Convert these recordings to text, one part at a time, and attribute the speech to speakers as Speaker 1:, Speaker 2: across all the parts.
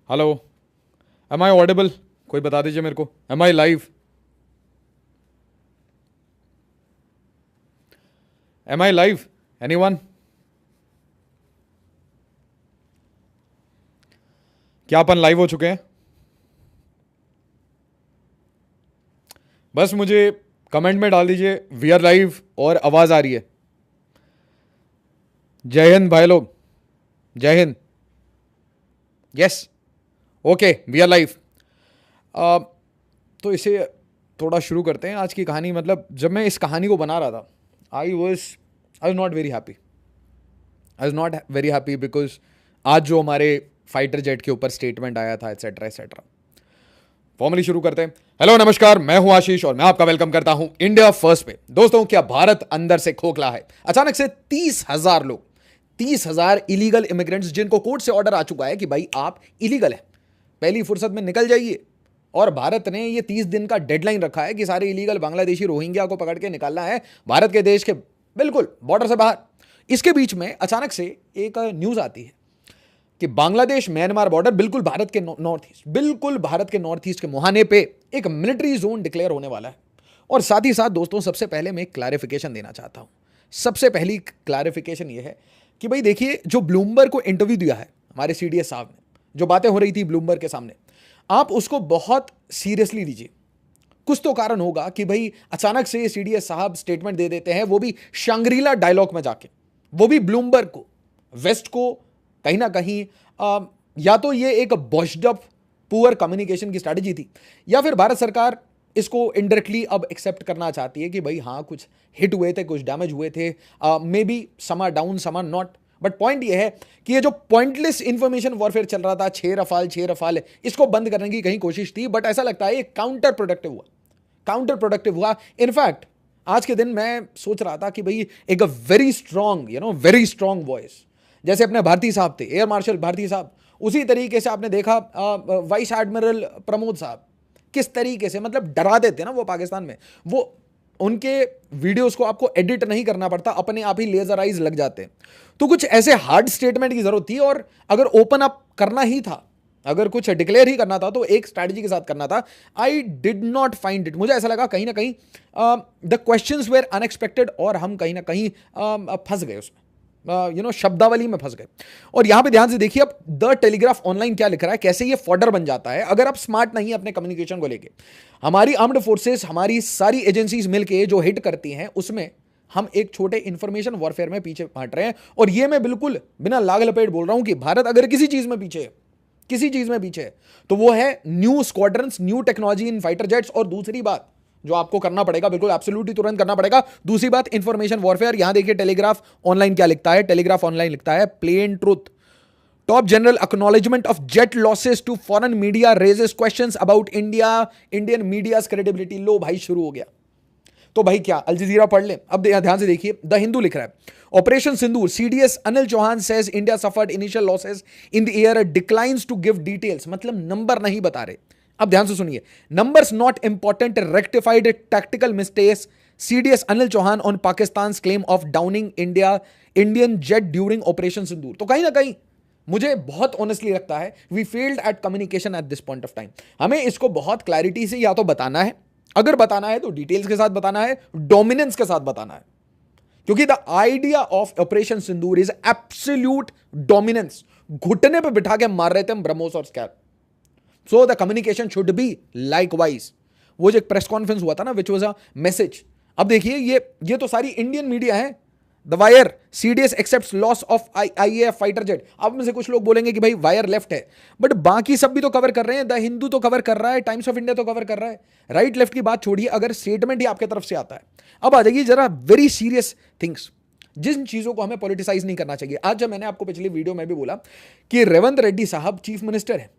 Speaker 1: Hello. M I audible? कोई बता दीजिए मेरे को। एम आई लाइव? एम आई लाइव? एनीवन? क्या अपन लाइव हो चुके हैं? बस मुझे कमेंट में डाल दीजिए वी आर लाइव और आवाज आ रही है। जय हिंद भाई लोग, जय हिंद। Yes, okay, we are live. तो इसे थोड़ा शुरू करते हैं आज की कहानी। मतलब जब मैं इस कहानी को बना रहा था, I was not very happy. I was not very happy because आज जो हमारे फाइटर जेट के ऊपर स्टेटमेंट आया था, एटसेट्रा एटसेट्रा। फॉर्मली शुरू करते हैं। हेलो नमस्कार, मैं हूं आशीष और मैं आपका वेलकम करता हूं इंडिया फर्स्ट पे। दोस्तों, क्या भारत अंदर से खोखला है? अचानक से 30,000 लोग, 30,000 इलीगल इमिग्रेंट्स जिनको कोर्ट से ऑर्डर आ चुका है कि भाई आप इलीगल है, पहली फुर्सत में निकल जाइए। और भारत ने ये 30 दिन का डेडलाइन रखा है कि सारे इलीगल बांग्लादेशी रोहिंग्या को पकड़ के निकालना है भारत के देश के बिल्कुल बॉर्डर से बाहर। इसके बीच में अचानक से एक न्यूज आती है कि बांग्लादेश म्यांमार बॉर्डर बिल्कुल भारत के नॉर्थ ईस्ट, बिल्कुल भारत के नॉर्थ ईस्ट के मुहाने पे एक मिलिट्री जोन डिक्लेयर होने वाला है। और साथ ही साथ दोस्तों, सबसे पहले मैं एक क्लैरिफिकेशन देना चाहता हूं। सबसे पहली क्लैरिफिकेशन यह है कि भाई देखिए, जो ब्लूमबर्ग को इंटरव्यू दिया है हमारे सीडीएस साहब ने, जो बातें हो रही थी ब्लूमबर्ग के सामने, आप उसको बहुत सीरियसली लीजिए। कुछ तो कारण होगा कि भाई अचानक से सीडीएस साहब स्टेटमेंट दे देते हैं, वो भी शांग्रीला डायलॉग में जाके, वो भी ब्लूमबर्ग को, वेस्ट को कहीं ना कहीं या तो ये एक बॉश्ड अप पुअर कम्युनिकेशन की स्ट्रैटेजी थी, या फिर भारत सरकार इसको इनडायरेक्टली अब एक्सेप्ट करना चाहती है कि भाई हाँ, कुछ हिट हुए थे, कुछ डैमेज हुए थे, may be some are down some are not. But point ये है कि ये जो पॉइंटलेस इंफॉर्मेशन वॉरफेयर चल रहा था, 6 रफाल, इसको बंद करने की कहीं कोशिश थी, बट ऐसा लगता है ये काउंटर प्रोडक्टिव हुआ। इनफैक्ट आज के दिन मैं सोच रहा था कि भाई एक वेरी स्ट्रॉन्ग वॉइस, जैसे अपने भारती साहब थे, एयर मार्शल भारती साहब, उसी तरीके से आपने देखा वाइस एडमिरल प्रमोद साहब, किस तरीके से मतलब डरा देते ना वो पाकिस्तान में। वो उनके वीडियोस को आपको एडिट नहीं करना पड़ता, अपने आप ही लेजर आइज लग जाते हैं। तो कुछ ऐसे हार्ड स्टेटमेंट की जरूरत थी, और अगर ओपन अप करना ही था, अगर कुछ डिक्लेयर ही करना था, तो एक स्ट्रैटेजी के साथ करना था। I did not find it. मुझे ऐसा लगा कहीं ना कहीं द क्वेश्चंस वेर अनएक्सपेक्टेड, और हम कहीं ना कहीं फंस गए उसमें, शब्दावली में फंस गए। और यहां पे ध्यान से देखिए, अब द टेलीग्राफ ऑनलाइन क्या लिख रहा है, कैसे ये फॉर्डर बन जाता है अगर आप स्मार्ट नहीं है अपने कम्युनिकेशन को लेके। हमारी आर्म्ड फोर्सेस, हमारी सारी एजेंसीज मिलके जो हिट करती हैं, उसमें हम एक छोटे इंफॉर्मेशन वॉरफेयर में पीछे हट रहे हैं। और ये मैं बिल्कुल बिना लाग लपेट बोल रहा हूं कि भारत अगर किसी चीज में पीछे है, तो वो है new squadrons, new technology in fighter jets. और दूसरी बात जो आपको करना पड़ेगा, बिल्कुल एब्सोल्युटली तुरंत करना पड़ेगा, दूसरी बात इंफॉर्मेशन वॉरफेयर। यहां देखिए टेलीग्राफ ऑनलाइन क्या लिखता है। टेलीग्राफ ऑनलाइन लिखता है, plain truth, top general acknowledgement of jet losses to foreign media raises questions about Indian media's credibility. लो भाई, शुरू हो गया। तो भाई क्या अल जजीरा पढ़ लें? अब ध्यान से देखिए, द हिंदू लिख रहा है, operation Sindoor, CDS Anil Chauhan says India suffered initial losses in the air, declines to give details. मतलब नंबर नहीं बता रहे। अब ध्यान से सुनिए, numbers not important, rectified tactical mistakes, CDS Anil Chauhan on Pakistan claim of downing Indian jet during operation Sindoor. तो कहीं ना कहीं मुझे बहुत ऑनेस्टली लगता है we failed at communication at this point of time. हमें इसको बहुत क्लैरिटी से या तो बताना है, अगर बताना है तो डिटेल्स के साथ बताना है, डोमिनेंस के साथ बताना है, क्योंकि the idea of operation Sindoor is absolute dominance. घुटने पे बिठा के मार रहे थे हम ब्रह्मोस और scare. So the communication should be likewise. वो जो एक प्रेस कॉन्फ्रेंस हुआ था ना, विच वॉज अ मैसेज। अब देखिए, ये तो सारी इंडियन मीडिया है। The wire, CDS accepts loss of IAF fighter jet. अब में से कुछ लोग बोलेंगे कि भाई वायर लेफ्ट है, बट बाकी सब भी तो कवर कर रहे हैं। द हिंदू तो कवर कर रहा है, टाइम्स ऑफ इंडिया तो कवर कर रहा है। राइट लेफ्ट की बात छोड़िए, अगर स्टेटमेंट ही आपके तरफ से आता है। अब आ जाइए जरा वेरी सीरियस थिंग्स, जिन चीजों को हमें पॉलिटिसाइज नहीं करना चाहिए। आज जब मैंने आपको पिछली वीडियो में भी बोला कि रेवंत रेड्डी साहब चीफ मिनिस्टर है,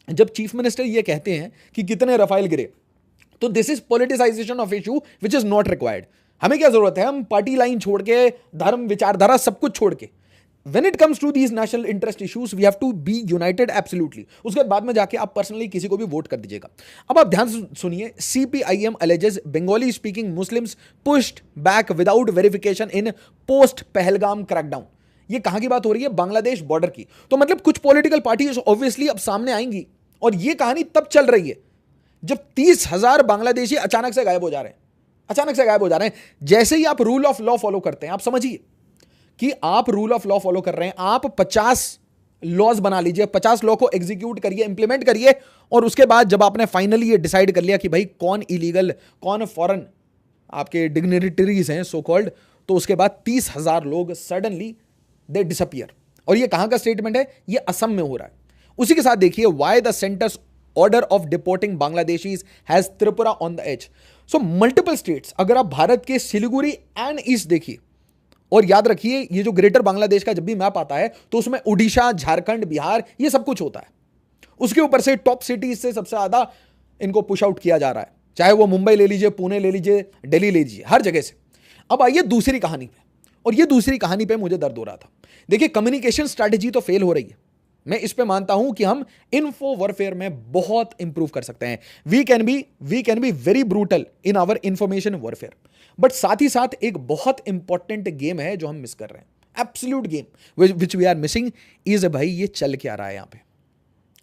Speaker 1: जब चीफ मिनिस्टर ये कहते हैं कि कितने रफाइल गिरे, तो this is politicisation of issue which is not required. हमें क्या जरूरत है, हम पार्टी लाइन छोड़ के, धर्म विचारधारा सब कुछ छोड़ के, when it comes to these national interest issues we have to be united absolutely। उसके बाद में जाके आप पर्सनली किसी को भी वोट कर दीजिएगा। अब आप ध्यान से सुनिए, CPIM alleges Bengali speaking Muslims pushed back without verification in post Pahalgam crackdown. ये कहां की बात हो रही है? बांग्लादेश बॉर्डर की। तो मतलब कुछ पॉलिटिकल पार्टीज ऑब्वियसली अब सामने आएंगी, और ये कहानी तब चल रही है जब 30,000 बांग्लादेशी अचानक से गायब हो जा रहे हैं, अचानक से गायब हो जा रहे हैं। जैसे ही आप रूल ऑफ लॉ फॉलो करते हैं, आप समझिए कि आप रूल ऑफ लॉ फॉलो कर रहे हैं, आप 50 लॉज बना लीजिए, 50 लॉ को एग्जीक्यूट करिए, इंप्लीमेंट करिए, और उसके बाद जब आपने फाइनली ये डिसाइड कर लिया कि भाई कौन इलीगल, कौन फॉरेन आपके डिग्निटरीज हैं सो कॉल्ड, तो उसके बाद 30,000 लोग सडनली दे डिसअपियर। और ये कहां का स्टेटमेंट है? ये असम में हो रहा है। उसी के साथ देखिए, why the centre's order of deporting Bangladeshis has Tripura on the edge. So multiple states, अगर आप भारत के सिलीगुड़ी एंड ईस्ट देखिए, और याद रखिए ये जो ग्रेटर बांग्लादेश का जब भी मैप आता है तो उसमें उड़ीसा, झारखंड, बिहार, ये सब कुछ होता है। उसके ऊपर से टॉप सिटीज से सबसे ज्यादा इनको पुश आउट किया जा रहा है, चाहे वो मुंबई ले लीजिए, पुणे ले लीजिए, दिल्ली ले लीजिए, हर जगह से। अब आइए दूसरी कहानी पे, और ये दूसरी कहानी पे मुझे दर्द हो रहा था। देखिए, कम्युनिकेशन स्ट्रैटेजी तो फेल हो रही है, मैं इस पे मानता हूं कि हम इन्फो वॉरफेयर में बहुत इंप्रूव कर सकते हैं। We can be very brutal in our information warfare, but साथ ही साथ एक बहुत इंपॉर्टेंट गेम है जो हम मिस कर रहे हैं, absolute game which we are missing is, भाई ये चल क्या रहा है यहां पे?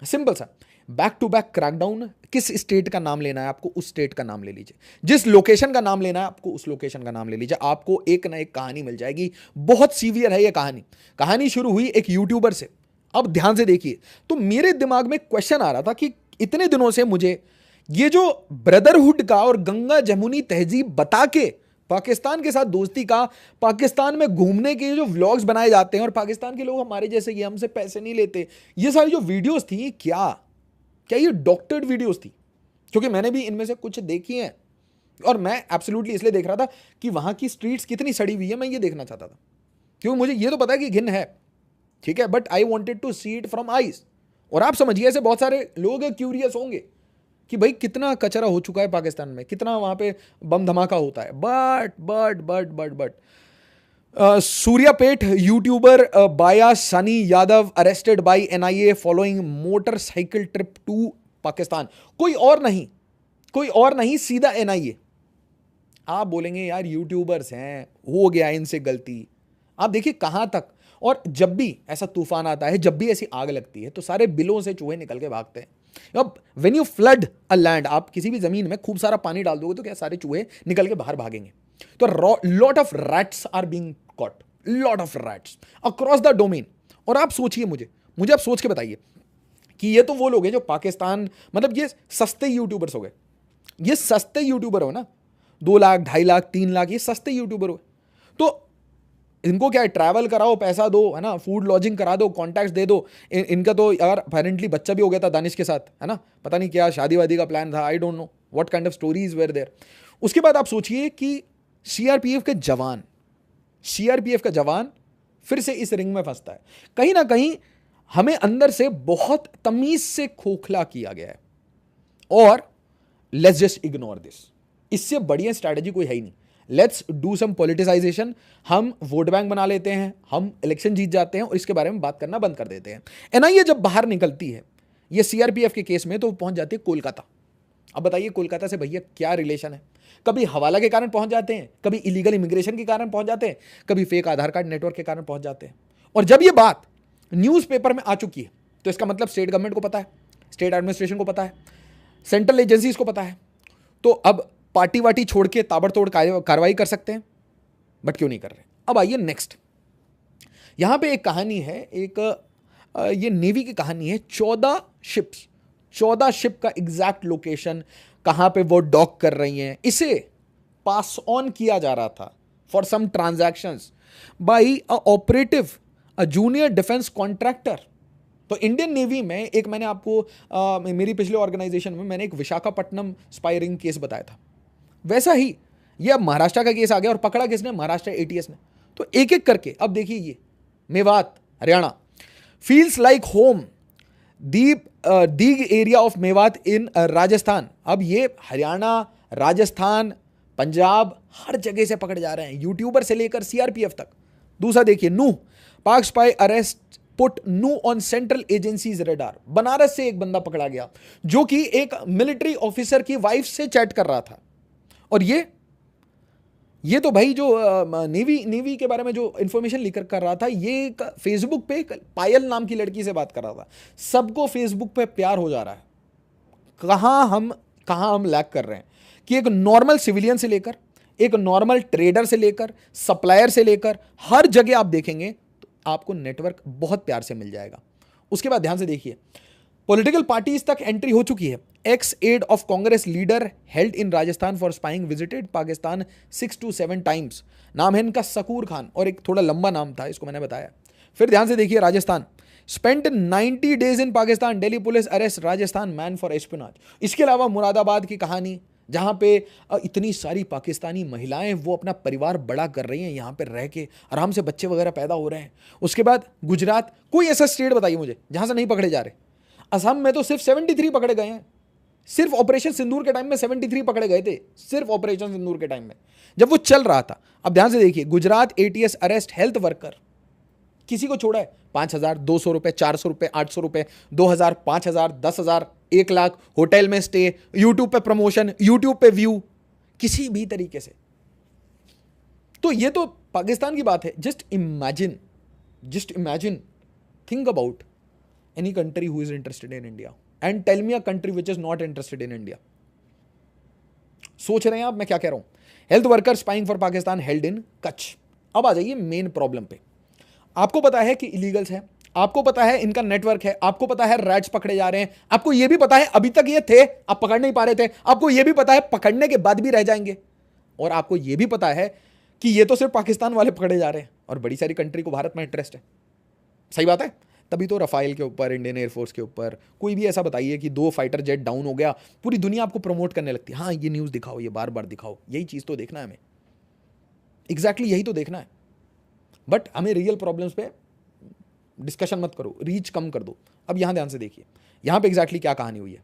Speaker 1: सिंपल सा, बैक टू बैक क्रैकडाउन। किस स्टेट का नाम लेना है आपको, उस स्टेट का नाम ले लीजिए। जिस लोकेशन का नाम लेना है आपको, उस लोकेशन का नाम ले लीजिए। आपको एक ना एक कहानी मिल जाएगी। बहुत सीवियर है ये कहानी। कहानी शुरू हुई एक यूट्यूबर से। अब ध्यान से देखिए, तो मेरे दिमाग में क्वेश्चन आ रहा था कि इतने दिनों से मुझे ये जो ब्रदरहुड का और गंगा जमुनी तहजीब बता के पाकिस्तान के साथ दोस्ती का, पाकिस्तान में घूमने के जो व्लॉग्स बनाए जाते हैं, और पाकिस्तान के लोग हमारे जैसे ये हमसे पैसे नहीं लेते, ये सारी जो वीडियोस थी, क्या ये डॉक्टर्ड वीडियोस थी? क्योंकि मैंने भी इनमें से कुछ देखी हैं, और मैं एब्सोल्युटली इसलिए देख रहा था कि वहां की स्ट्रीट्स कितनी सड़ी हुई है, मैं ये देखना चाहता था। क्योंकि मुझे ये तो पता है कि घिन है, ठीक है, but I wanted to see it from eyes. और आप समझिए, ऐसे बहुत सारे लोग क्यूरियस होंगे कि भाई कितना कचरा हो चुका है पाकिस्तान में, कितना वहां पे बम धमाका होता है। बट सूर्यापेट यूट्यूबर बाया Sunny Yadav arrested by NIA following motorcycle trip to Pakistan. कोई और नहीं, सीधा एनआईए। आप बोलेंगे यार यूट्यूबर्स हैं, हो गया इनसे गलती। आप देखिए कहां तक। और जब भी ऐसा तूफान आता है, जब भी ऐसी आग लगती है, तो सारे बिलों से चूहे निकल के भागते हैं। अब when you flood a land, आप किसी भी जमीन में खूब सारा पानी डाल दोगे तो क्या सारे चूहे निकल के बाहर भागेंगे? तो lot of rats are being caught, lot of rats across the domain. और आप सोचिए, मुझे आप सोच के बताइए कि ये तो वो लोग हैं जो पाकिस्तान, मतलब ये सस्ते यूट्यूबर्स हो गए। ये सस्ते यूट्यूबर हो ना, 2 लाख, 2.5 लाख, 3 लाख, ये सस्ते यूट्यूबर हो। तो इनको क्या है, ट्रैवल कराओ, पैसा दो, है ना, फूड लॉजिंग करा दो, कॉन्टैक्ट्स दे दो। इनका तो यार अपेरेंटली बच्चा भी हो गया था दानिश के साथ, है ना, पता नहीं क्या शादी वादी का प्लान था, I don't know what kind of stories where there. उसके बाद आप सोचिए कि सीआरपीएफ का जवान फिर से इस रिंग में फंसता है। कहीं ना कहीं हमें अंदर से बहुत तमीज से खोखला किया गया है, और लेट्स जस्ट इग्नोर दिस। इससे बढ़िया स्ट्रैटेजी कोई है ही नहीं। Let's do some politicization. हम वोट बैंक बना लेते हैं, हम इलेक्शन जीत जाते हैं, और इसके बारे में बात करना बंद कर देते हैं। एनआईए जब बाहर निकलती है ये सीआरपीएफ के केस में, तो पहुंच जाती है कोलकाता। अब बताइए कोलकाता से भैया क्या रिलेशन है? कभी हवाला के कारण पहुंच जाते हैं, कभी इलीगल इमिग्रेशन के कारण पहुंच जाते हैं, कभी फेक आधार कार्ड नेटवर्क के कारण पहुंच जाते हैं। और जब ये बात न्यूज़पेपर में आ चुकी है, तो इसका मतलब स्टेट गवर्नमेंट को पता है, स्टेट एडमिनिस्ट्रेशन को पता है, सेंट्रल एजेंसीज को पता है। तो अब पार्टी वाटी छोड़ के ताबड़तोड़ कार्रवाई कर सकते हैं, बट क्यों नहीं कर रहे? अब आइए नेक्स्ट। यहां पे एक कहानी है, ये नेवी की कहानी है। 14 शिप का एग्जैक्ट लोकेशन, कहां पे वो डॉक कर रही हैं, इसे पास ऑन किया जा रहा था for some transactions by a operative, a junior defence contractor. तो इंडियन नेवी में एक, मैंने आपको मेरी पिछले ऑर्गेनाइजेशन में मैंने एक विशाखापट्टनम स्पाई रिंग केस बताया था, वैसा ही ये अब महाराष्ट्र का केस आ गया, और पकड़ा किसने? महाराष्ट्र एटीएस ने। तो एक एक करके अब देखिए, ये Mewat Haryana, feels like home, Deeg area of Mewat in Rajasthan. अब ये हरियाणा, राजस्थान, पंजाब, हर जगह से पकड़े जा रहे हैं, यूट्यूबर से लेकर सीआरपीएफ तक। दूसरा देखिए, Nuh, Pak spy arrest put Nuh on central agencies radar. Banaras से एक बंदा पकड़ा गया जो कि एक मिलिट्री ऑफिसर की वाइफ से चैट कर रहा था, और ये ये तो भाई जो नेवी के बारे में जो इन्फॉर्मेशन लीक कर रहा था, ये फेसबुक पे पायल नाम की लड़की से बात कर रहा था। सबको फेसबुक पे प्यार हो जा रहा है। कहाँ हम लैग कर रहे हैं कि एक नॉर्मल सिविलियन से लेकर, एक नॉर्मल ट्रेडर से लेकर, सप्लायर से लेकर, हर जगह आप देखेंगे तो आपको नेटवर्क बहुत प्यार से मिल जाएगा। उसके बाद ध्यान से देखिए, पॉलिटिकल पार्टीज तक एंट्री हो चुकी है। Ex aide of Congress leader held in Rajasthan for spying visited Pakistan 6 to 7 times. नाम है इनका सकूर खान, और एक थोड़ा लंबा नाम था, इसको मैंने बताया। फिर ध्यान से देखिए, Rajasthan spent 90 days in Pakistan, Delhi police arrest Rajasthan man for espionage. इसके अलावा मुरादाबाद की कहानी, जहां पे इतनी सारी पाकिस्तानी महिलाएं वो अपना परिवार बड़ा कर रही हैं, यहां पे रह के आराम से बच्चे वगैरह पैदा हो रहे हैं। उसके बाद गुजरात, कोई ऐसा स्टेट बताइए मुझे जहां से नहीं पकड़े जा रहे। असम में तो सिर्फ 73 पकड़े गए हैं। सिर्फ ऑपरेशन सिंदूर के टाइम में 73 पकड़े गए थे, सिर्फ ऑपरेशन सिंदूर के टाइम में, जब वो चल रहा था। अब ध्यान से देखिए, Gujarat ATS arrest health worker, किसी को छोड़ा है? 5,000, 200 रुपए, 400 रुपए, 800 रुपए, 2,000, 5,000, 10,000, 1 लाख, होटल में स्टे, यूट्यूब पे प्रमोशन, यूट्यूब पे व्यू, किसी भी तरीके से। तो ये तो पाकिस्तान की बात है। Just imagine, think about any country who is interested in India and tell me a country which is not interested in India. सोच रहे हैं आप मैं क्या कह रहा हूं? Health worker spying for Pakistan held in Kutch. अब आ जाइए मेन प्रॉब्लम पे। आपको पता है कि इलीगल्स है, आपको पता है इनका नेटवर्क है, आपको पता है रैट्स पकड़े जा रहे हैं, आपको यह भी पता है अभी तक ये थे, आप पकड़ नहीं पा रहे थे, आपको यह भी पता है पकड़ने के बाद भी रह जाएंगे, और आपको यह भी पता है कि ये तो सिर्फ पाकिस्तान वाले पकड़े जा रहे हैं और बड़ी सारी कंट्री को भारत में इंटरेस्ट है। सही बात है। तभी तो रफाइल के ऊपर, इंडियन एयरफोर्स के ऊपर कोई भी ऐसा बताइए कि 2 फाइटर जेट डाउन हो गया, पूरी दुनिया आपको प्रमोट करने लगती है। हाँ, ये न्यूज़ दिखाओ, ये बार बार दिखाओ, यही चीज़ तो देखना है हमें। एग्जैक्टली यही तो देखना है। बट हमें रियल प्रॉब्लम्स पे डिस्कशन मत करो, रीच कम कर दो। अब यहां ध्यान से देखिए, यहां पे एग्जैक्टली क्या कहानी हुई है।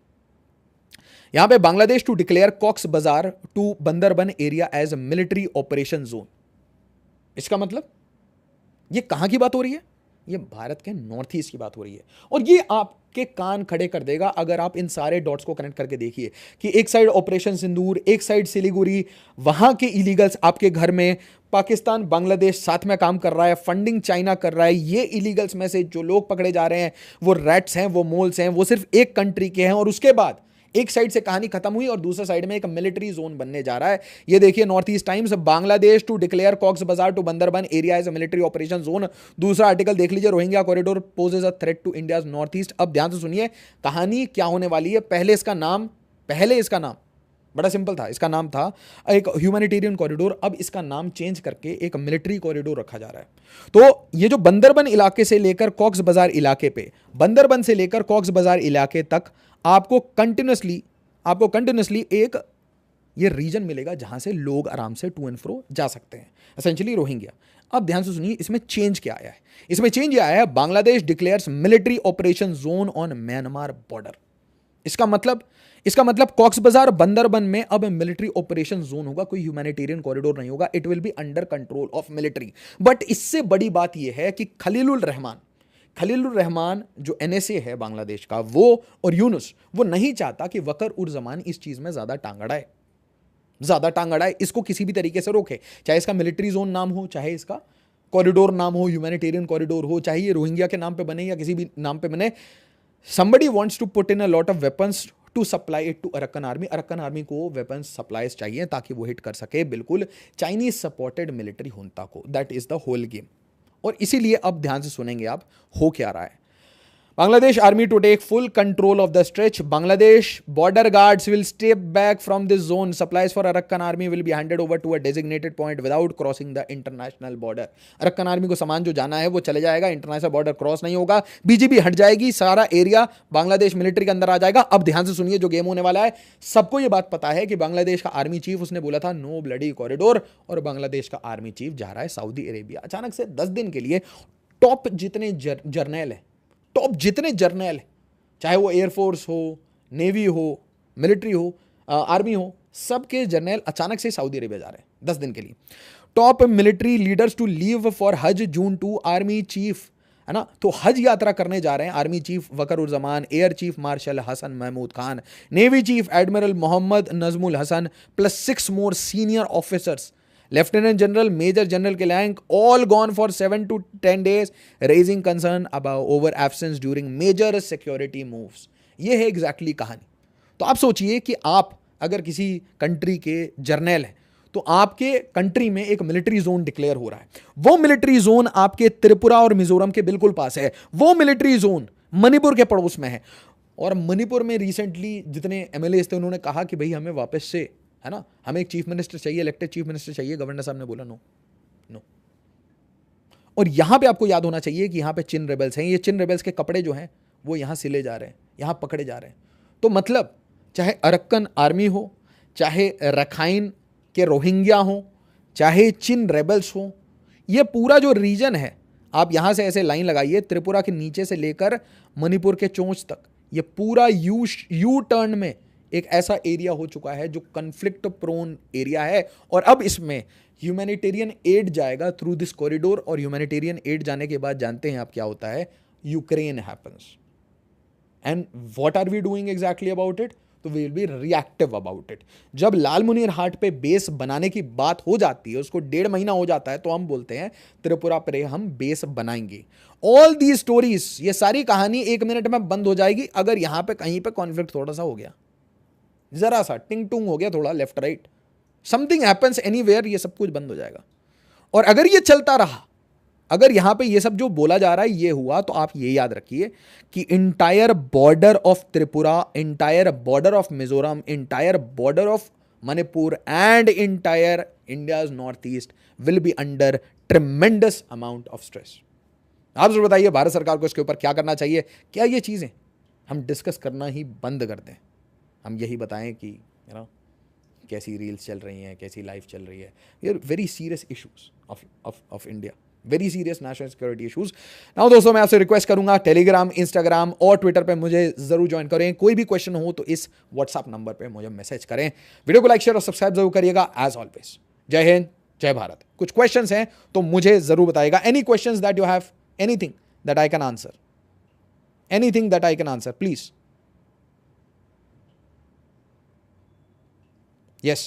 Speaker 1: यहां पे Bangladesh to declare COX Bazar to Bandarban area as military operation zone. इसका मतलब ये कहां की बात हो रही है? ये भारत के नॉर्थ ईस्ट की बात हो रही है। और ये आपके कान खड़े कर देगा अगर आप इन सारे डॉट्स को कनेक्ट करके देखिए कि एक साइड ऑपरेशन सिंदूर, एक साइड सिलीगुड़ी, वहां के इलीगल्स आपके घर में, पाकिस्तान बांग्लादेश साथ में काम कर रहा है, फंडिंग चाइना कर रहा है। ये इलीगल्स में से जो लोग पकड़े जा रहे हैं वो रैट्स हैं, वो मोल्स हैं, वो सिर्फ एक कंट्री के हैं। और उसके बाद एक साइड से कहानी खत्म हुई और दूसरे साइड में एक मिलिट्री जोन बनने जा रहा है। ये देखिए, North East Times, Bangladesh to declare COX Bazar to Bandarban area as a military operation zone. दूसरा आर्टिकल देख लीजिए, Rohingya corridor poses a threat to India's North East. अब ध्यान से सुनिए कहानी क्या होने वाली है। पहले इसका नाम बड़ा सिंपल था, इसका नाम था एक ह्यूमैनिटेरियन कॉरिडोर। अब इसका नाम चेंज करके एक मिलिट्री कॉरिडोर रखा जा रहा है। तो ये जो बंदरबन इलाके से लेकर कॉक्स बाजार इलाके पे, बंदरबन से लेकर कॉक्स बाजार इलाके तक आपको कंटिन्यूसली एक ये रीजन मिलेगा जहां से लोग आराम से टू एंड फ्रो जा सकते हैं, एसेंशियली रोहिंग्या। अब ध्यान से सुनिए, इसमें चेंज क्या आया है। इसमें चेंज ये आया है, Bangladesh declares military operation zone on Myanmar border. इसका मतलब कॉक्स बाजार बंदरबन में अब मिलिट्री ऑपरेशन जोन होगा, कोई ह्यूमैनिटेरियन कॉरिडोर नहीं होगा। It will be under control of military. But इससे बड़ी बात यह है कि खलीलुर रहमान जो एनएसए है बांग्लादेश का, वो और यूनुस, वो नहीं चाहता कि वकर उर जमान इस चीज में ज्यादा टांग अड़ाए, इसको किसी भी तरीके से रोके। चाहे इसका मिलिट्री जोन नाम हो, चाहे इसका कॉरिडोर नाम हो, ह्यूमैनिटेरियन कॉरिडोर हो, चाहे ये रोहिंग्या के नाम पे बने या किसी भी नाम पे बने। somebody wants to put in a lot of weapons to supply it to Arakan army को वेपन्स सप्लाईज चाहिए ताकि वो हिट कर सके बिल्कुल चाइनीज सपोर्टेड मिलिट्री हुंता को। That is the whole game. और इसीलिए अब ध्यान से सुनेंगे आप हो क्या रहा है। Bangladesh army to take full control of the stretch. Bangladesh border guards will step back from this zone. Supplies for Arakan army will be handed over to a designated point without crossing the international border. Arakan army को सामान जो जाना है वो चले जाएगा, international border cross नहीं होगा, बीजीबी हट जाएगी, सारा एरिया बांग्लादेश मिलिट्री के अंदर आ जाएगा। अब ध्यान से सुनिए जो गेम होने वाला है। सबको ये बात पता है कि बांग्लादेश का आर्मी चीफ, उसने बोला था नो ब्लडी कॉरिडोर, और बांग्लादेश का आर्मी चीफ जा रहा है सऊदी अरेबिया। अचानक से 10 दिन के लिए टॉप जितने जर्नल है, चाहे वो एयरफोर्स हो, नेवी हो, मिलिट्री हो, आर्मी हो, सबके जर्नल अचानक से सऊदी अरेबिया जा रहे हैं 10 दिन के लिए। Top military leaders to leave for Hajj June 2। Army chief है ना, तो हज यात्रा करने जा रहे हैं army chief Waker uz Zaman, air chief marshal Hasan Mahmood Khan, navy chief admiral Mohammad Nazmul Hasan plus 6 more senior officers. Lieutenant general, major general के rank all gone for 7 to 10 days, raising concern about over absence during major security moves. ये है exactly कहानी। तो आप सोचिए कि आप अगर किसी कंट्री के जर्नल हैं तो आपके कंट्री में एक मिलिट्री जोन डिक्लेयर हो रहा है, वो मिलिट्री जोन आपके त्रिपुरा और मिजोरम के बिल्कुल पास है, वो मिलिट्री जोन मणिपुर के पड़ोस में है। और मणिपुर में रिसेंटली जितने एमएलए थे उन्होंने कहा कि भाई हमें वापस से, है ना, हमें एक चीफ मिनिस्टर चाहिए, इलेक्टेड चीफ मिनिस्टर चाहिए। गवर्नर साहब ने बोला नो नो। और यहां पे आपको याद होना चाहिए कि यहां पे चिन रेबल्स हैं, ये चिन रेबल्स के कपड़े जो हैं वो यहां सिले जा रहे हैं, यहां पकड़े जा रहे हैं। तो मतलब चाहे अरक्कन आर्मी हो, चाहे रखाइन के रोहिंग्या हो, चाहे चिन रेबल्स हो, ये पूरा जो रीजन है, आप यहां से ऐसे लाइन लगाइए त्रिपुरा के नीचे से लेकर मणिपुर के चोंच तक, ये पूरा यू टर्न में एक ऐसा एरिया हो चुका है जो कन्फ्लिक्ट प्रोन एरिया है। और अब इसमें ह्यूमैनिटेरियन एड जाएगा थ्रू दिस कॉरिडोर, और ह्यूमैनिटेरियन एड जाने के बाद जानते हैं आप क्या होता है, Ukraine happens. And what are we doing exactly about it? तो we will be reactive about it. जब लाल मुनीर हाट पे बेस बनाने की बात हो जाती है, उसको 1.5 महीना हो जाता है, तो हम बोलते हैं त्रिपुरा पर हम बेस बनाएंगे। ऑल दी स्टोरीज, ये सारी कहानी 1 मिनट में बंद हो जाएगी अगर यहां पे कहीं पे कॉन्फ्लिक्ट थोड़ा सा हो गया, जरा सा टिंग टूंग हो गया, थोड़ा left right, something happens anywhere, ये सब कुछ बंद हो जाएगा। और अगर ये चलता रहा, अगर यहां पे ये सब जो बोला जा रहा है ये हुआ, तो आप ये याद रखिए कि entire border of Tripura, entire border of Mizoram, entire border of Manipur and entire India's North east will be under tremendous amount of stress. आप जरूर बताइए भारत सरकार को इसके ऊपर क्या करना चाहिए। क्या ये चीजें हम डिस्कस करना ही बंद कर दें, हम यही बताएं कि यू नो कैसी रील्स चल रही हैं, कैसी लाइफ चल रही है। ये very serious issues of India, very serious national security issues. Now दोस्तों, मैं आपसे रिक्वेस्ट करूंगा टेलीग्राम, इंस्टाग्राम और ट्विटर पे मुझे जरूर ज्वाइन करें। कोई भी क्वेश्चन हो तो इस व्हाट्सएप नंबर पे मुझे मैसेज करें। वीडियो को लाइक, शेयर और सब्सक्राइब जरूर करिएगा एज ऑलवेज। जय हिंद, जय भारत। कुछ क्वेश्चंस हैं तो मुझे जरूर बताइएगा। Any questions that you have, anything that I can answer, anything that I can answer, please. Yes,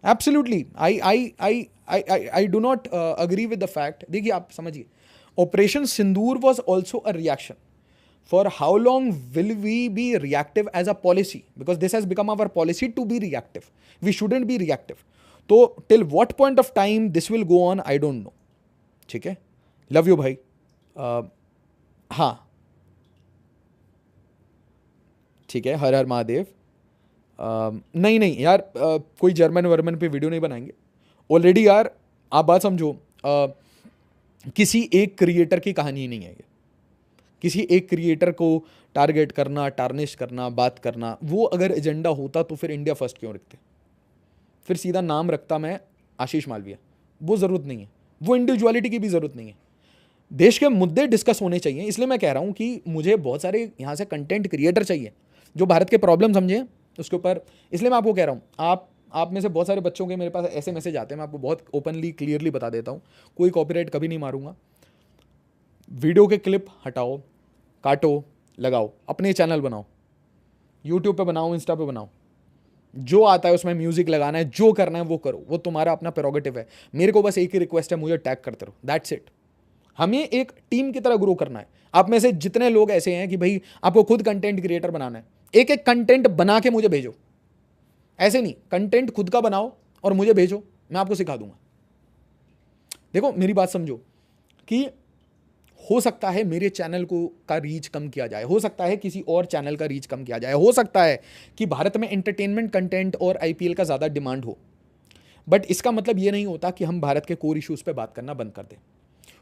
Speaker 1: absolutely. I do not agree with the fact. देखिए आप समझिए, operation Sindoor was also a reaction. For how long will we be reactive as a policy? Because this has become our policy to be reactive. We shouldn't be reactive. तो till what point of time this will go on, I don't know. ठीक है, love you भाई। हाँ ठीक है, हर हर महादेव। नहीं नहीं यार, कोई जर्मन वर्मन पे वीडियो नहीं बनाएंगे ऑलरेडी यार। आप बात समझो, किसी एक क्रिएटर की कहानी ही नहीं है ये। किसी एक क्रिएटर को टारगेट करना, टार्निश करना, बात करना, वो अगर एजेंडा होता तो फिर इंडिया फर्स्ट क्यों रखते? फिर सीधा नाम रखता मैं आशीष मालविया। वो ज़रूरत नहीं है, वो इंडिविजुअलिटी की भी ज़रूरत नहीं है। देश के मुद्दे डिस्कस होने चाहिए। इसलिए मैं कह रहा हूँ कि मुझे बहुत सारे यहाँ से कंटेंट क्रिएटर चाहिए जो भारत के प्रॉब्लम समझें उसके ऊपर। इसलिए मैं आपको कह रहा हूँ, आप में से बहुत सारे बच्चों के मेरे पास ऐसे मैसेज आते हैं, मैं आपको बहुत ओपनली क्लियरली बता देता हूँ, कोई कॉपीराइट कभी नहीं मारूंगा। वीडियो के क्लिप हटाओ, काटो, लगाओ, अपने चैनल बनाओ, यूट्यूब पे बनाओ, इंस्टा पे बनाओ, जो आता है उसमें म्यूजिक लगाना है, जो करना है वो करो, वो तुम्हारा अपना प्रेरोगेटिव है। मेरे को बस एक ही रिक्वेस्ट है, मुझे टैग करते रहो, दैट्स इट। हमें एक टीम की तरह ग्रो करना है। आप में से जितने लोग ऐसे हैं कि भाई आपको खुद कंटेंट क्रिएटर बनाना है, एक एक कंटेंट बना के मुझे भेजो। ऐसे नहीं, कंटेंट खुद का बनाओ और मुझे भेजो, मैं आपको सिखा दूंगा। देखो मेरी बात समझो कि हो सकता है मेरे चैनल को का रीच कम किया जाए, हो सकता है किसी और चैनल का रीच कम किया जाए, हो सकता है कि भारत में एंटरटेनमेंट कंटेंट और आईपीएल का ज़्यादा डिमांड हो, बट इसका मतलब ये नहीं होता कि हम भारत के कोर इश्यूज़ पे बात करना बंद कर दें।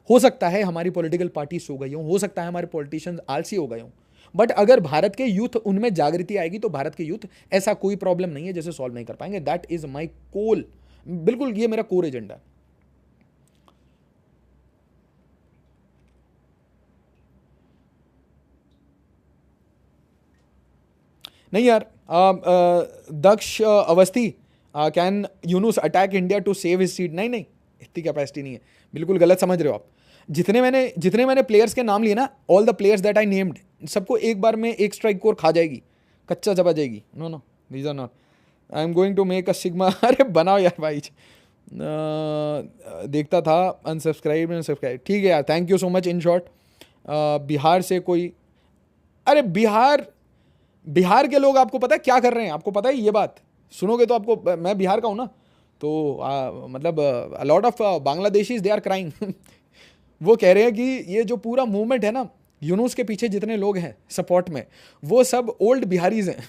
Speaker 1: हो सकता है हमारी पॉलिटिकल पार्टी सो गई हो सकता है हमारे पॉलिटिशियंस आलसी हो गए हों, बट अगर भारत के यूथ उनमें जागृति आएगी तो भारत के यूथ ऐसा कोई प्रॉब्लम नहीं है जैसे सॉल्व नहीं कर पाएंगे। दैट इज माई कोल, बिल्कुल ये मेरा कोर एजेंडा है। नहीं यार, Daksh Awasthi, can Yunus attack India to save his seat? नहीं नहीं, इतनी कैपेसिटी नहीं है, बिल्कुल गलत समझ रहे हो आप। जितने मैंने प्लेयर्स के नाम लिए ना, all the players that I named, सबको एक बार में एक स्ट्राइक कोर खा जाएगी, कच्चा चबा जाएगी। No no, these are not. I am going to make a sigma. अरे बनाओ यार भाई। देखता था, अनसब्सक्राइब, ठीक है यार, thank you so much. In short, Bihar से कोई, अरे बिहार, बिहार के लोग आपको पता है क्या कर रहे हैं? आपको पता है ये बात? सुनोगे तो आपको, मैं बिहार का हूँ ना, तो मतलब lot of Bangladeshis they are crying. वो कह रहे हैं कि ये जो पूरा मूवमेंट है ना, यूनुस के पीछे जितने लोग हैं सपोर्ट में, वो सब ओल्ड बिहारीज हैं।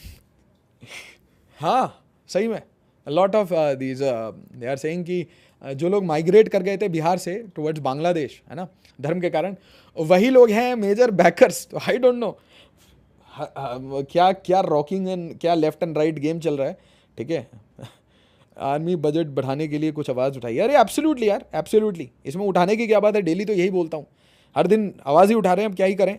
Speaker 1: हाँ सही में, lot of these they are saying कि जो लोग माइग्रेट कर गए थे बिहार से टुवर्ड्स बांग्लादेश, है ना, धर्म के कारण, वही लोग हैं मेजर बैकर्स। तो आई डोंट नो क्या क्या रॉकिंग एंड क्या लेफ्ट एंड राइट गेम चल रहा है, ठीक है। आर्मी बजट बढ़ाने के लिए कुछ आवाज़ उठाई, अरे एब्सोल्युटली यार, एब्सोल्युटली, इसमें उठाने की क्या बात है, डेली तो यही बोलता हूँ, हर दिन आवाज़ ही उठा रहे हैं, अब क्या ही करें।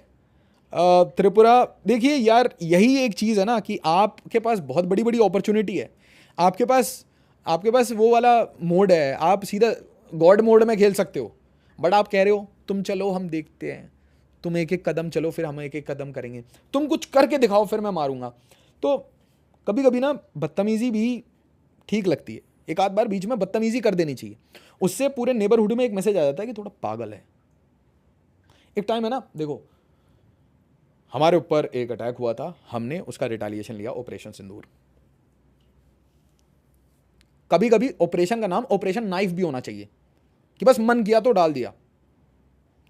Speaker 1: त्रिपुरा, देखिए यार, यही एक चीज़ है ना कि आपके पास बहुत बड़ी बड़ी अपॉर्चुनिटी है, आपके पास वो वाला मोड है, आप सीधा गॉड मोड में खेल सकते हो, बट आप कह रहे हो तुम चलो हम देखते हैं, तुम एक एक कदम चलो फिर हम एक एक कदम करेंगे, तुम कुछ करके दिखाओ फिर मैं मारूंगा। तो कभी कभी ना बदतमीजी भी ठीक लगती है, एक आध बार बीच में बदतमीजी कर देनी चाहिए, उससे पूरे नेबरहुड में एक मैसेज आ जाता है कि थोड़ा पागल है। एक टाइम है ना, देखो हमारे ऊपर एक अटैक हुआ था, हमने उसका रिटालिएशन लिया, ऑपरेशन सिंदूर। कभी कभी ऑपरेशन का नाम ऑपरेशन नाइफ भी होना चाहिए, कि बस मन किया तो डाल दिया,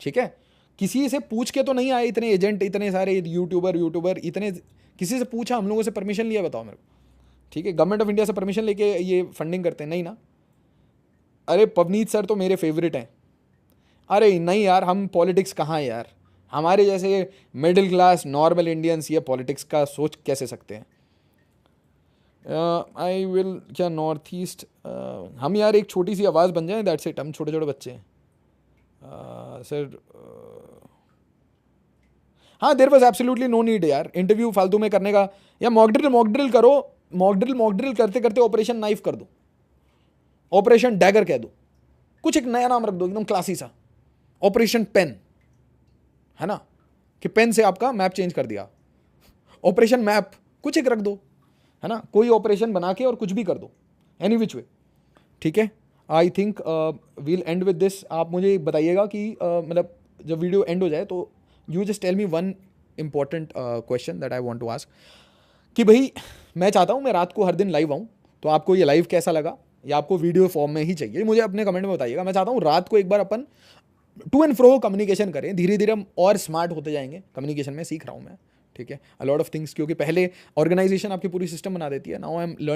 Speaker 1: ठीक है। किसी से पूछ के तो नहीं आए इतने एजेंट, इतने सारे यूट्यूबर इतने, किसी से पूछा, हम लोगों से परमिशन लिया, बताओ मेरे को, ठीक है। गवर्नमेंट ऑफ इंडिया से परमिशन लेके ये फंडिंग करते हैं? नहीं ना। अरे पवनीत सर तो मेरे फेवरेट हैं। अरे नहीं यार, हम पॉलिटिक्स कहाँ है यार, हमारे जैसे मिडिल क्लास नॉर्मल इंडियंस ये पॉलिटिक्स का सोच कैसे सकते हैं। आई विल, क्या नॉर्थ ईस्ट, हम यार एक छोटी सी आवाज़ बन जाए, दैट्स इट, हम छोटे छोटे बच्चे हैं। सर हाँ, there was absolutely no need यार इंटरव्यू फालतू में करने का, या मॉक ड्रिल करो, मॉक ड्रिल करते करते ऑपरेशन नाइफ कर दो, ऑपरेशन डैगर कह दो, कुछ एक नया नाम रख दो एकदम क्लासी सा, ऑपरेशन पेन, है ना, कि पेन से आपका मैप चेंज कर दिया, ऑपरेशन मैप, कुछ एक रख दो, है ना, कोई ऑपरेशन बना के और कुछ भी कर दो, एनी विच वे, ठीक है। I think we'll end with this. आप मुझे बताइएगा कि मतलब जब वीडियो एंड हो जाए तो you just tell me one important question that I want to ask, कि भाई मैं चाहता हूँ मैं रात को हर दिन लाइव आऊँ, तो आपको ये लाइव कैसा लगा, या आपको वीडियो फॉर्म में ही चाहिए, मुझे अपने कमेंट में बताइएगा। मैं चाहता हूँ रात को एक बार अपन टू एंड फ्रो कम्युनिकेशन करें, धीरे धीरे हम और स्मार्ट होते जाएंगे कम्युनिकेशन में, सीख रहा हूँ मैं, ठीक है, अ लॉट ऑफ थिंग्स, क्योंकि पहले ऑर्गेनाइजेशन आपकी पूरी सिस्टम बना देती है, नाउ आई एम लर्न